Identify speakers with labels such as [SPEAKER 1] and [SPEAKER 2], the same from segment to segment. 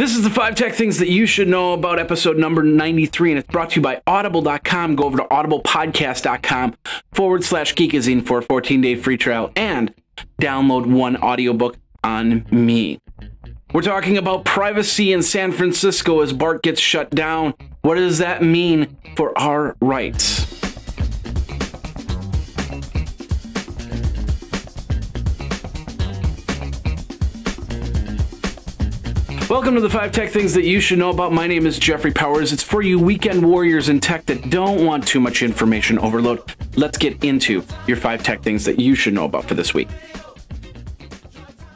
[SPEAKER 1] This is the 5 tech things that you should know about, episode number 93, and it's brought to you by audible.com. Go over to audiblepodcast.com/geekazine for a 14-day free trial and download one audiobook on me. We're talking about privacy in San Francisco as BART gets shut down. What does that mean for our rights? Welcome to the 5 tech things that you should know about. My name is Jeffrey Powers. It's for you weekend warriors in tech that don't want too much information overload. Let's get into your 5 tech things that you should know about for this week.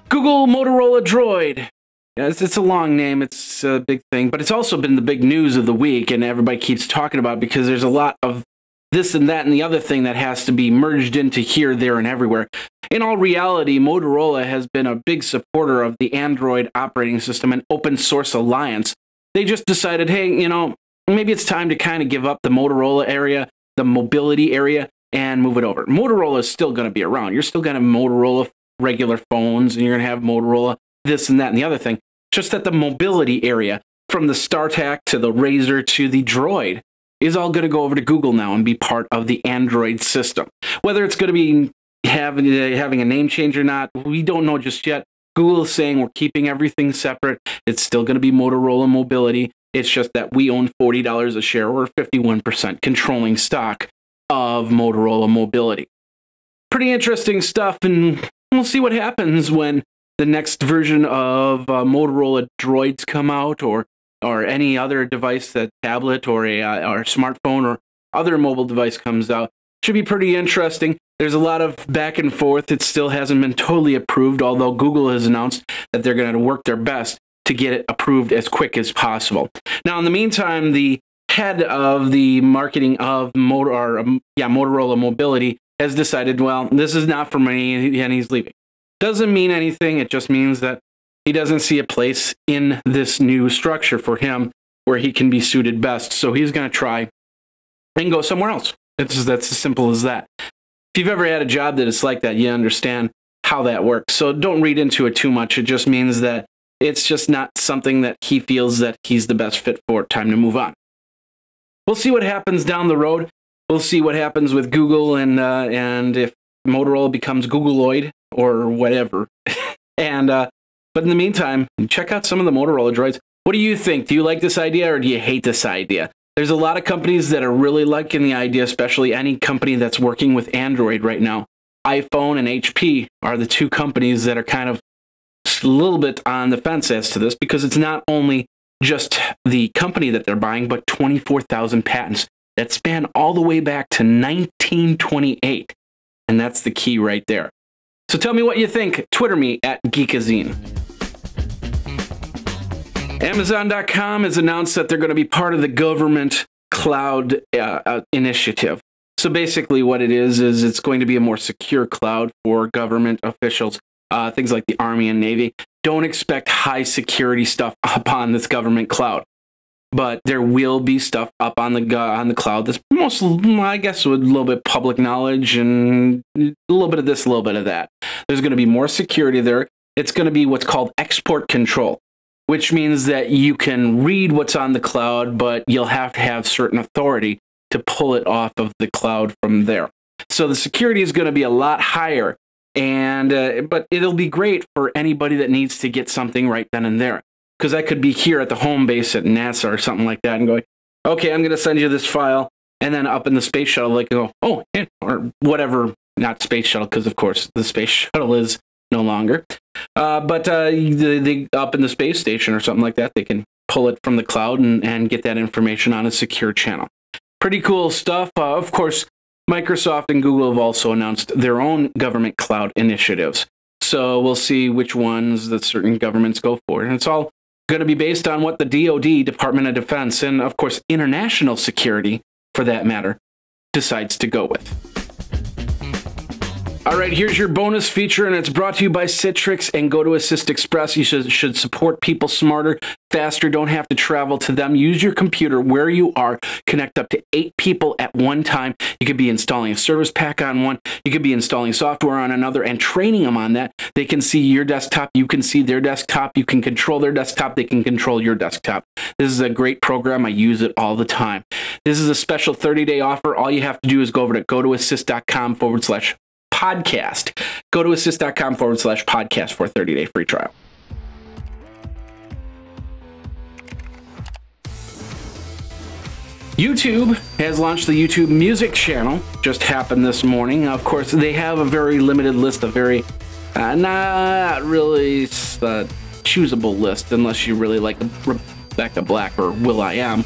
[SPEAKER 1] Google Motorola Droid. Yes, it's a long name, it's a big thing, but it's also been the big news of the week, and everybody keeps talking about it because there's a lot of this and that and the other thing that has to be merged into here, there, and everywhere. In all reality, Motorola has been a big supporter of the Android operating system and open source alliance. They just decided, hey, you know, maybe it's time to kind of give up the Motorola area, the mobility area, and move it over. Motorola is still going to be around. You're still going to have Motorola regular phones, and you're going to have Motorola this and that and the other thing. Just that the mobility area, from the StarTAC to the Razr to the Droid, is all going to go over to Google now and be part of the Android system. Whether it's going to be having a name change or not, we don't know just yet. Google is saying we're keeping everything separate. It's still going to be Motorola Mobility. It's just that we own $40 a share, or 51% controlling stock of Motorola Mobility. Pretty interesting stuff, and we'll see what happens when the next version of Motorola Droids come out, or any other device, that tablet or a smartphone or other mobile device comes out. Should be pretty interesting. There's a lot of back and forth. It still hasn't been totally approved, although Google has announced that they're going to work their best to get it approved as quick as possible. Now, in the meantime, the head of the marketing of Motorola Mobility has decided, well, this is not for me, and he's leaving. Doesn't mean anything. It just means that he doesn't see a place in this new structure for him where he can be suited best. So he's going to try and go somewhere else. That's as simple as that. If you've ever had a job that is like that, you understand how that works. So don't read into it too much. It just means that it's just not something that he feels that he's the best fit for. Time to move on. We'll see what happens down the road. We'll see what happens with Google and if Motorola becomes Googleoid or whatever. But in the meantime, check out some of the Motorola Droids. What do you think? Do you like this idea or do you hate this idea? There's a lot of companies that are really liking the idea, especially any company that's working with Android right now. iPhone and HP are the two companies that are kind of a little bit on the fence as to this, because it's not only just the company that they're buying, but 24,000 patents that span all the way back to 1928. And that's the key right there. So tell me what you think. Twitter me at Geekazine. Amazon.com has announced that they're going to be part of the government cloud initiative. So basically what it is it's going to be a more secure cloud for government officials, things like the Army and Navy. Don't expect high security stuff up on this government cloud. But there will be stuff up on the cloud that's I guess, with a little bit public knowledge and a little bit of this, a little bit of that. There's going to be more security there. It's going to be what's called export control, which means that you can read what's on the cloud, but you'll have to have certain authority to pull it off of the cloud from there. So the security is going to be a lot higher, but it'll be great for anybody that needs to get something right then and there. Because I could be here at the home base at NASA or something like that and going, okay, I'm going to send you this file. And then up in the space shuttle, like, go, oh, yeah, or whatever, not space shuttle, because of course the space shuttle is no longer. But they up in the space station or something like that, they can pull it from the cloud and get that information on a secure channel. Pretty cool stuff. Of course, Microsoft and Google have also announced their own government cloud initiatives. So we'll see which ones that certain governments go for. And it's all going to be based on what the DoD, Department of Defense, and of course international security, for that matter, decides to go with. All right, here's your bonus feature, and it's brought to you by Citrix and Go to Assist Express. You should support people smarter, faster, don't have to travel to them. Use your computer where you are. Connect up to 8 people at one time. You could be installing a service pack on one. You could be installing software on another and training them on that. They can see your desktop. You can see their desktop. You can control their desktop. They can control your desktop. This is a great program. I use it all the time. This is a special 30-day offer. All you have to do is go over to gotoassist.com/podcast. Go to assist.com/podcast for a 30-day free trial. YouTube has launched the YouTube Music channel. Just happened this morning. Of course, they have a very limited list, a very not really choosable list, unless you really like Rebecca Black or will.i.am.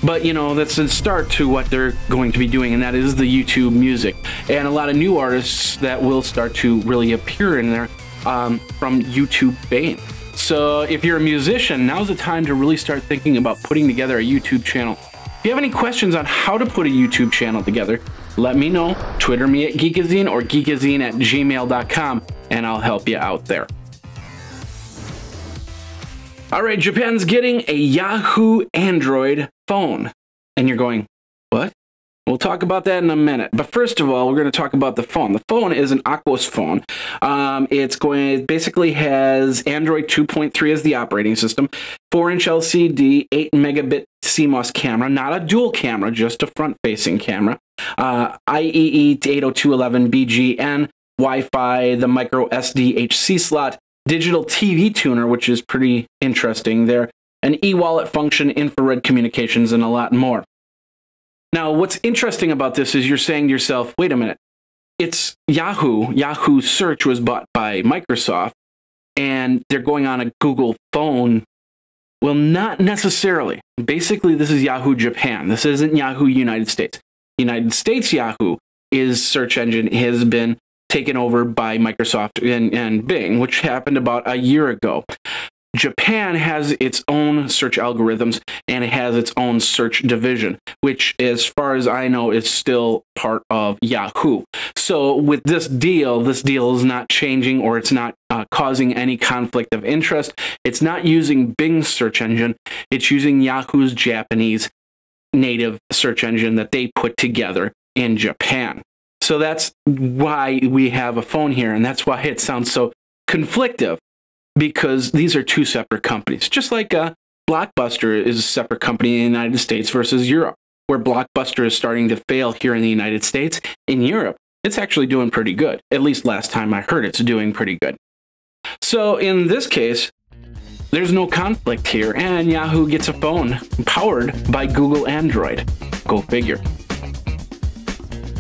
[SPEAKER 1] But, you know, that's a start to what they're going to be doing, and that is the YouTube Music. And a lot of new artists that will start to really appear in there from YouTube fame. So if you're a musician, now's the time to really start thinking about putting together a YouTube channel. If you have any questions on how to put a YouTube channel together, let me know. Twitter me at Geekazine or geekazine@gmail.com, and I'll help you out there. All right, Japan's getting a Yahoo Android phone. And you're going, what? We'll talk about that in a minute. But first of all, we're going to talk about the phone. The phone is an Aquos phone. It basically has Android 2.3 as the operating system, 4-inch LCD, 8-megabit CMOS camera, not a dual camera, just a front-facing camera, IEE 802.11 Wi-Fi, the micro SD-HC slot, digital TV tuner, which is pretty interesting there, an e-wallet function, infrared communications, and a lot more. Now, what's interesting about this is you're saying to yourself, wait a minute, it's Yahoo. Yahoo Search was bought by Microsoft, and they're going on a Google phone. Well, not necessarily. Basically, this is Yahoo Japan. This isn't Yahoo United States. United States Yahoo is search engine has been taken over by Microsoft and Bing, which happened about a year ago. Japan has its own search algorithms, and it has its own search division, which, as far as I know, is still part of Yahoo. So with this deal is not changing, or it's not causing any conflict of interest. It's not using Bing's search engine. It's using Yahoo's Japanese native search engine that they put together in Japan. So that's why we have a phone here, and that's why it sounds so conflictive, because these are two separate companies. Just like Blockbuster is a separate company in the United States versus Europe, where Blockbuster is starting to fail here in the United States. In Europe, it's actually doing pretty good. At least last time I heard it's doing pretty good. So in this case, there's no conflict here, and Yahoo gets a phone powered by Google Android. Go figure.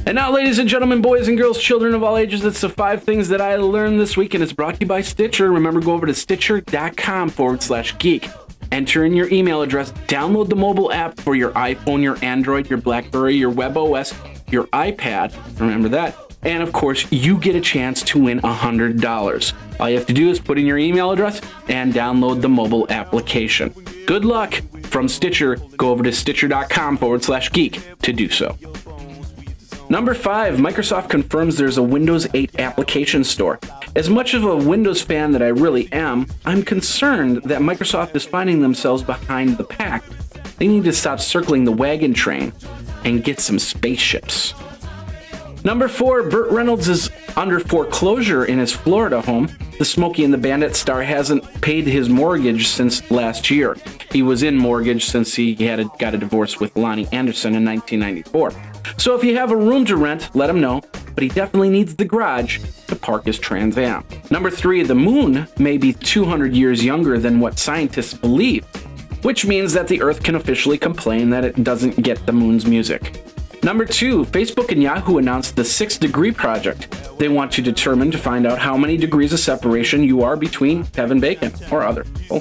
[SPEAKER 1] And now, ladies and gentlemen, boys and girls, children of all ages, it's the 5 things that I learned this week, and it's brought to you by Stitcher. Remember, go over to stitcher.com/geek. Enter in your email address, download the mobile app for your iPhone, your Android, your BlackBerry, your WebOS, your iPad. Remember that. And of course, you get a chance to win $100. All you have to do is put in your email address and download the mobile application. Good luck from Stitcher. Go over to stitcher.com/geek to do so. Number 5, Microsoft confirms there's a Windows 8 application store. As much of a Windows fan that I really am, I'm concerned that Microsoft is finding themselves behind the pack. They need to stop circling the wagon train and get some spaceships. Number 4, Burt Reynolds is under foreclosure in his Florida home. The Smokey and the Bandit star hasn't paid his mortgage since last year. He was in mortgage since he got a divorce with Lonnie Anderson in 1994. So if you have a room to rent, let him know, but he definitely needs the garage to park his Trans Am. Number 3, the moon may be 200 years younger than what scientists believe, which means that the Earth can officially complain that it doesn't get the moon's music. Number 2, Facebook and Yahoo announced the 6 Degree Project. They want to determine to find out how many degrees of separation you are between Kevin Bacon or other people.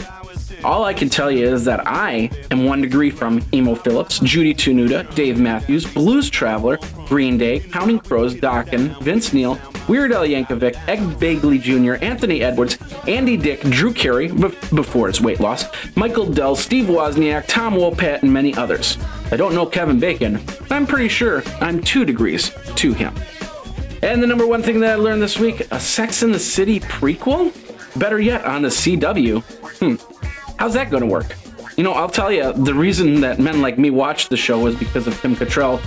[SPEAKER 1] All I can tell you is that I am 1 degree from Emo Phillips, Judy Tenuta, Dave Matthews, Blues Traveler, Green Day, Counting Crows, Dokken, Vince Neil, Weird Al Yankovic, Ed Begley Jr., Anthony Edwards, Andy Dick, Drew Carey, before his weight loss, Michael Dell, Steve Wozniak, Tom Wopat, and many others. I don't know Kevin Bacon, but I'm pretty sure I'm 2 degrees to him. And the number one thing that I learned this week, a Sex and the City prequel? Better yet, on the CW. How's that going to work? You know, I'll tell you, the reason that men like me watched the show was because of Tim Cattrall,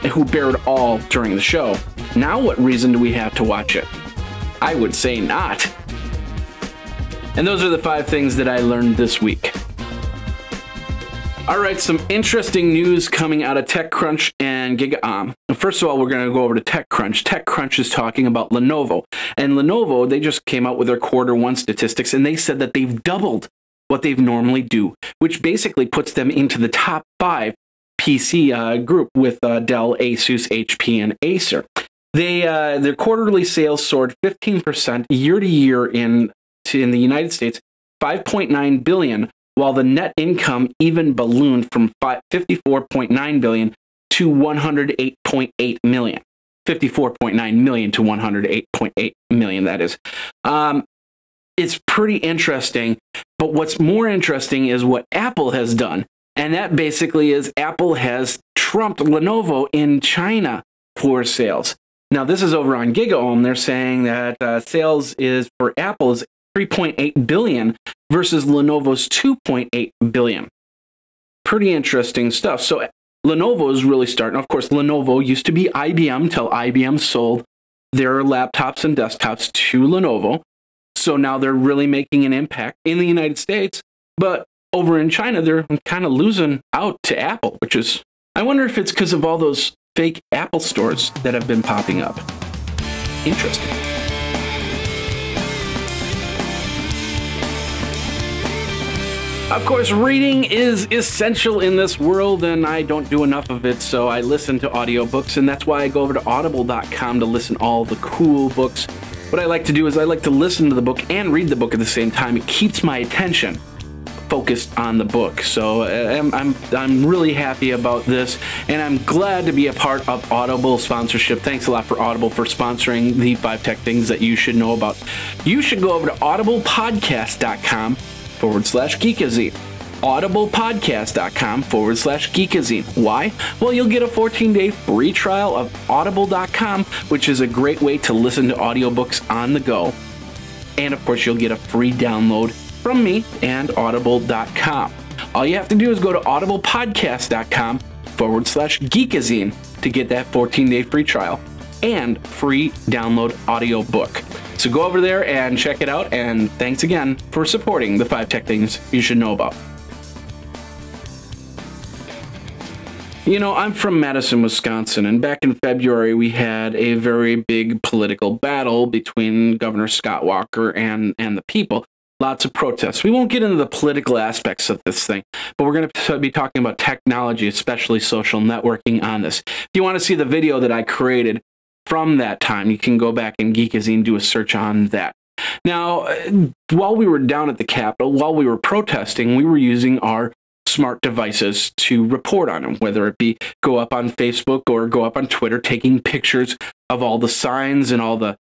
[SPEAKER 1] who bared all during the show. Now what reason do we have to watch it? I would say not. And those are the 5 things that I learned this week. All right, some interesting news coming out of TechCrunch and GigaOM. First of all, we're going to go over to TechCrunch. TechCrunch is talking about Lenovo. And Lenovo, they just came out with their quarter 1 statistics, and they said that they've doubled what they've normally do, which basically puts them into the top 5 PC group with Dell, Asus, HP, and Acer. Their quarterly sales soared 15% year to year in the United States, $5.9 billion, while the net income even ballooned from $54.9 billion to $108.8 million. $54.9 million to $108.8 million, that is. It's pretty interesting, but what's more interesting is what Apple has done, and that basically is Apple has trumped Lenovo in China for sales. Now, this is over on GigaOM. They're saying that sales is for Apple is $3.8 billion versus Lenovo's $2.8 billion. Pretty interesting stuff. So Lenovo is really starting. Of course, Lenovo used to be IBM until IBM sold their laptops and desktops to Lenovo. So now they're really making an impact in the United States. But over in China, they're kind of losing out to Apple, which is, I wonder if it's because of all those fake Apple stores that have been popping up. Interesting. Of course, reading is essential in this world, and I don't do enough of it, so I listen to audiobooks, and that's why I go over to audible.com to listen to all the cool books. What I like to do is I like to listen to the book and read the book at the same time. It keeps my attention focused on the book. So I'm really happy about this, and I'm glad to be a part of Audible sponsorship. Thanks a lot for Audible for sponsoring the 5 tech things that you should know about. You should go over to audiblepodcast.com/geekazine. audiblepodcast.com/geekazine. Why? Well, you'll get a 14-day free trial of audible.com, which is a great way to listen to audiobooks on the go. And of course, you'll get a free download from me and audible.com. All you have to do is go to audiblepodcast.com/geekazine to get that 14-day free trial and free download audiobook. So go over there and check it out, and thanks again for supporting the 5 tech things you should know about. You know, I'm from Madison, Wisconsin, and back in February we had a very big political battle between Governor Scott Walker and the people. Lots of protests. We won't get into the political aspects of this thing, but we're going to be talking about technology, especially social networking on this. If you want to see the video that I created from that time, you can go back in Geekazine and do a search on that. Now, while we were down at the Capitol, while we were protesting, we were using our smart devices to report on them, whether it be go up on Facebook or go up on Twitter, taking pictures of all the signs and all the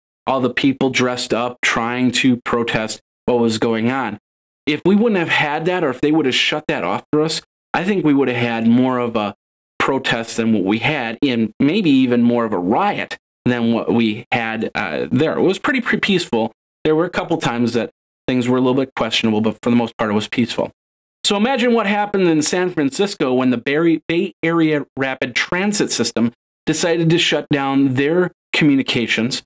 [SPEAKER 1] people dressed up trying to protest what was going on. If we wouldn't have had that, or if they would have shut that off for us, I think we would have had more of a protest than what we had, and maybe even more of a riot than what we had there. It was pretty peaceful. There were a couple times that things were a little bit questionable, but for the most part, it was peaceful. So imagine what happened in San Francisco when the Bay Area Rapid Transit System decided to shut down their communications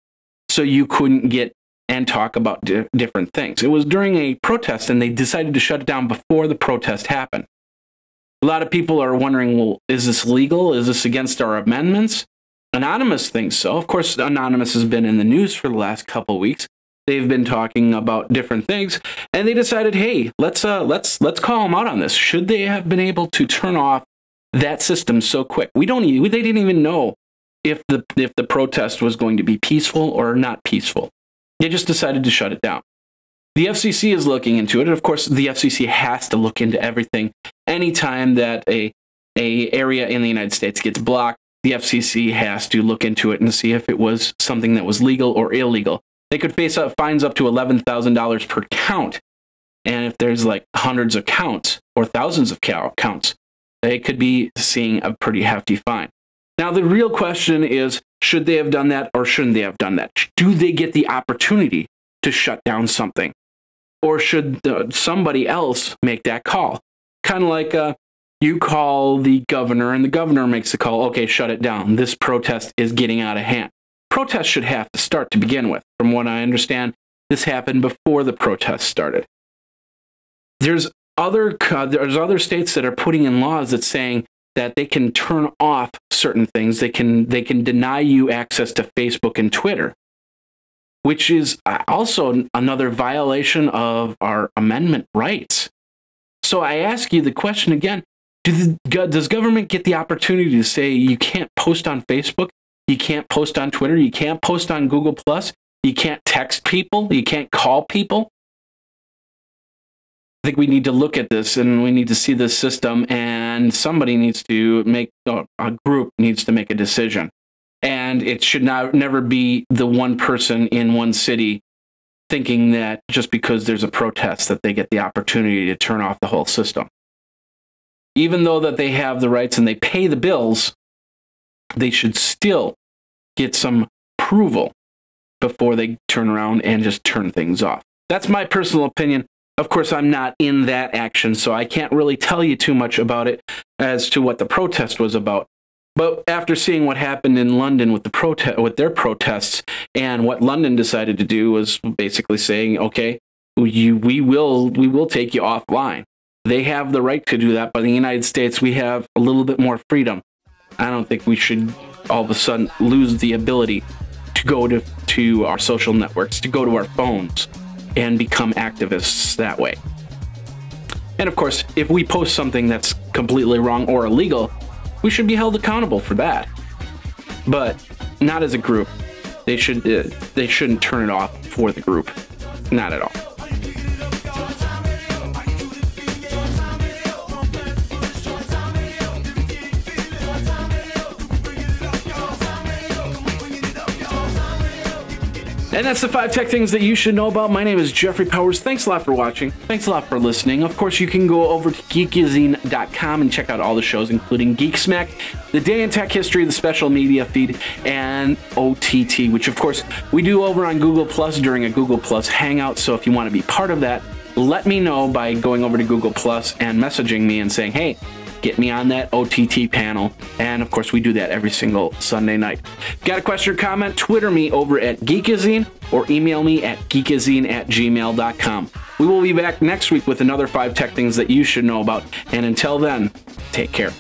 [SPEAKER 1] so you couldn't get and talk about different things. It was during a protest, and they decided to shut it down before the protest happened. A lot of people are wondering, well, is this legal? Is this against our amendments? Anonymous thinks so. Of course, Anonymous has been in the news for the last couple of weeks. They've been talking about different things, and they decided, hey, let's call them out on this. Should they have been able to turn off that system so quick? They didn't even know if the protest was going to be peaceful or not peaceful. They just decided to shut it down. The FCC is looking into it, and of course, the FCC has to look into everything. Anytime that a area in the United States gets blocked, the FCC has to look into it and see if it was something that was legal or illegal. They could face fines up to $11,000 per count, and if there's like hundreds of counts or thousands of counts, they could be seeing a pretty hefty fine. Now, the real question is, Should they have done that or shouldn't they have done that? Do they get the opportunity to shut down something? Or should somebody else make that call? Kind of like you call the governor and the governor makes the call, okay, shut it down. This protest is getting out of hand. Protests should have to start to begin with. From what I understand, this happened before the protest started. There's other states that are putting in laws that's saying that they can turn off certain things. They can deny you access to Facebook and Twitter, which is also another violation of our amendment rights. So I ask you the question again, does government get the opportunity to say you can't post on Facebook, you can't post on Twitter, you can't post on Google+, you can't text people, you can't call people? I think we need to look at this and we need to see this system, and somebody needs to make, a group needs to make a decision. And it should never be the one person in one city thinking that just because there's a protest that they get the opportunity to turn off the whole system. Even though that they have the rights and they pay the bills, they should still get some approval before they turn around and just turn things off. That's my personal opinion. Of course, I'm not in that action, so I can't really tell you too much about it as to what the protest was about. But after seeing what happened in London with their protests, and what London decided to do was basically saying, okay, we will take you offline. They have the right to do that, but in the United States, we have a little bit more freedom. I don't think we should all of a sudden lose the ability to go to our social networks, to go to our phones, and become activists that way. And of course, if we post something that's completely wrong or illegal, we should be held accountable for that. But not as a group. They shouldn't turn it off for the group. Not at all. And that's the 5 tech things that you should know about. My name is Jeffrey Powers. Thanks a lot for watching. Thanks a lot for listening. Of course, you can go over to geekazine.com and check out all the shows, including Geek Smack, The Day in Tech History, the special media feed, and OTT, which of course we do over on Google Plus during a Google Plus Hangout. So if you want to be part of that, let me know by going over to Google Plus and messaging me and saying, hey, get me on that OTT panel. And of course, we do that every single Sunday night. Got a question or comment? Twitter me over at Geekazine or email me at geekazine@gmail.com. We will be back next week with another 5 tech things that you should know about. And until then, take care.